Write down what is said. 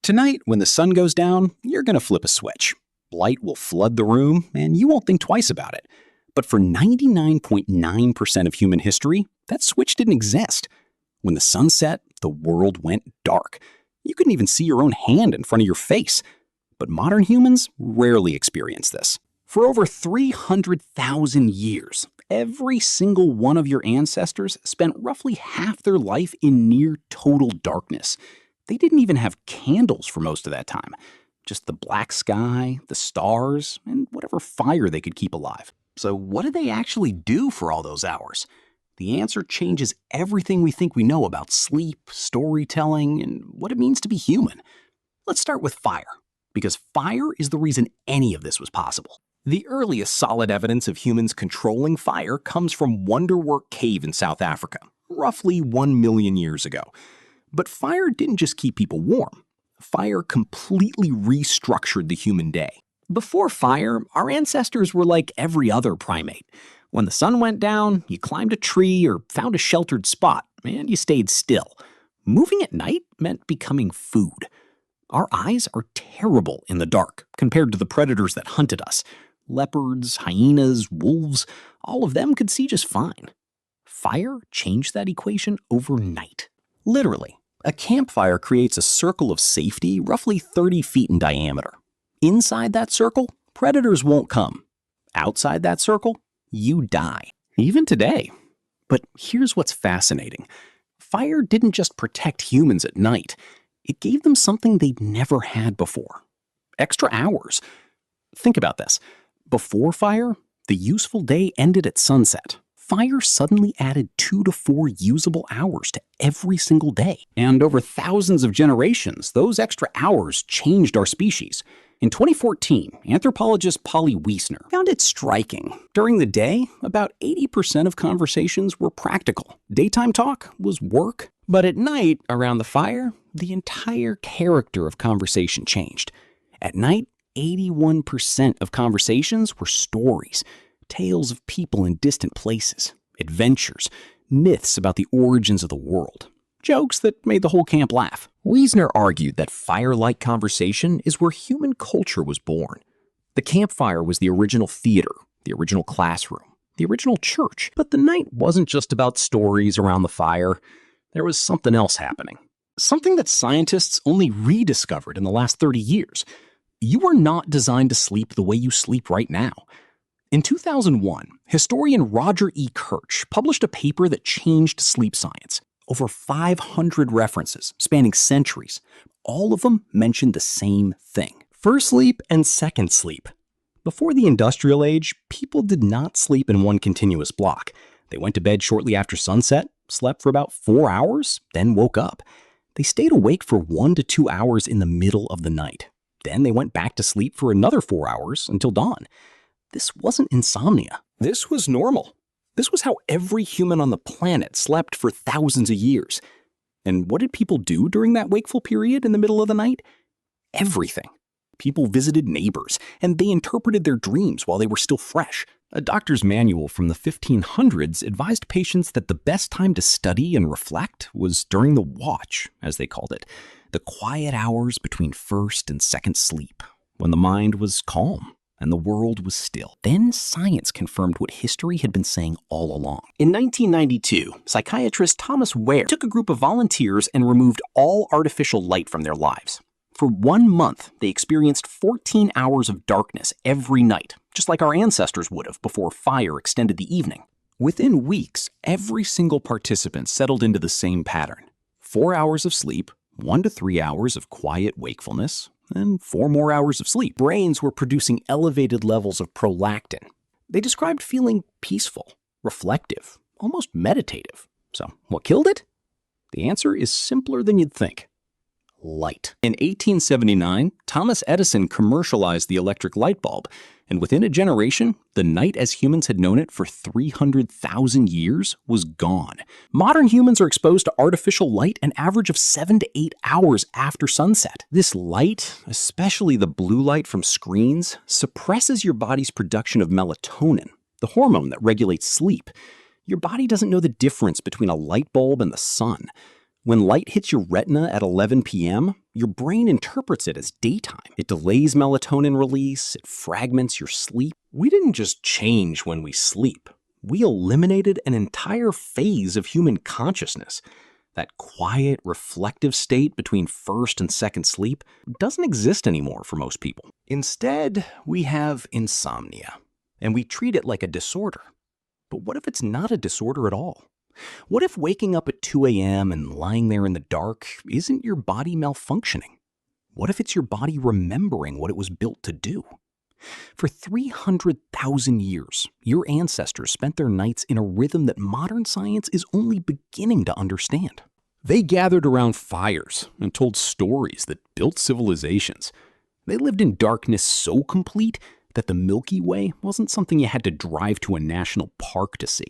Tonight, when the sun goes down, you're going to flip a switch. Light will flood the room, and you won't think twice about it. But for 99.9% of human history, that switch didn't exist. When the sun set, the world went dark. You couldn't even see your own hand in front of your face. But modern humans rarely experience this. For over 300,000 years, every single one of your ancestors spent roughly half their life in near total darkness. They didn't even have candles for most of that time. Just the black sky, the stars, and whatever fire they could keep alive. So what did they actually do for all those hours? The answer changes everything we think we know about sleep, storytelling, and what it means to be human. Let's start with fire, because fire is the reason any of this was possible. The earliest solid evidence of humans controlling fire comes from Wonderwork Cave in South Africa, roughly 1 million years ago. But fire didn't just keep people warm. Fire completely restructured the human day. Before fire, our ancestors were like every other primate. When the sun went down, you climbed a tree or found a sheltered spot, and you stayed still. Moving at night meant becoming food. Our eyes are terrible in the dark compared to the predators that hunted us. Leopards, hyenas, wolves, all of them could see just fine. Fire changed that equation overnight. Literally, a campfire creates a circle of safety roughly 30 feet in diameter. Inside that circle, predators won't come. Outside that circle, you die. Even today. But here's what's fascinating. Fire didn't just protect humans at night. It gave them something they'd never had before. Extra hours. Think about this. Before fire, the useful day ended at sunset. Fire suddenly added 2 to 4 usable hours to every single day. And over thousands of generations, those extra hours changed our species. In 2014, anthropologist Polly Wiesner found it striking. During the day, about 80% of conversations were practical. Daytime talk was work. But at night, around the fire, the entire character of conversation changed. At night, 81% of conversations were stories. Tales of people in distant places, adventures, myths about the origins of the world, jokes that made the whole camp laugh. Wiesner argued that fire-like conversation is where human culture was born. The campfire was the original theater, the original classroom, the original church. But the night wasn't just about stories around the fire. There was something else happening. Something that scientists only rediscovered in the last 30 years. You are not designed to sleep the way you sleep right now. In 2001, historian Roger E. Kirch published a paper that changed sleep science. Over 500 references spanning centuries. All of them mentioned the same thing. First sleep and second sleep. Before the industrial age, people did not sleep in one continuous block. They went to bed shortly after sunset, slept for about 4 hours, then woke up. They stayed awake for 1 to 2 hours in the middle of the night. Then they went back to sleep for another 4 hours until dawn. This wasn't insomnia. This was normal. This was how every human on the planet slept for thousands of years. And what did people do during that wakeful period in the middle of the night? Everything. People visited neighbors, and they interpreted their dreams while they were still fresh. A doctor's manual from the 1500s advised patients that the best time to study and reflect was during the watch, as they called it, the quiet hours between first and second sleep, when the mind was calm and the world was still. Then science confirmed what history had been saying all along. In 1992, psychiatrist Thomas Ware took a group of volunteers and removed all artificial light from their lives. For 1 month, they experienced 14 hours of darkness every night, just like our ancestors would have before fire extended the evening. Within weeks, every single participant settled into the same pattern. 4 hours of sleep, 1 to 3 hours of quiet wakefulness, and 4 more hours of sleep. Brains were producing elevated levels of prolactin. They described feeling peaceful, reflective, almost meditative. So, what killed it? The answer is simpler than you'd think. Light. In 1879, Thomas Edison commercialized the electric light bulb, and within a generation, the night as humans had known it for 300,000 years was gone. Modern humans are exposed to artificial light an average of 7 to 8 hours after sunset. This light, especially the blue light from screens, suppresses your body's production of melatonin, the hormone that regulates sleep. Your body doesn't know the difference between a light bulb and the sun. When light hits your retina at 11 p.m., your brain interprets it as daytime. It delays melatonin release, it fragments your sleep. We didn't just change when we sleep. We eliminated an entire phase of human consciousness. That quiet, reflective state between first and second sleep doesn't exist anymore for most people. Instead, we have insomnia, and we treat it like a disorder. But what if it's not a disorder at all? What if waking up at 2 a.m. and lying there in the dark isn't your body malfunctioning? What if it's your body remembering what it was built to do? For 300,000 years, your ancestors spent their nights in a rhythm that modern science is only beginning to understand. They gathered around fires and told stories that built civilizations. They lived in darkness so complete that the Milky Way wasn't something you had to drive to a national park to see.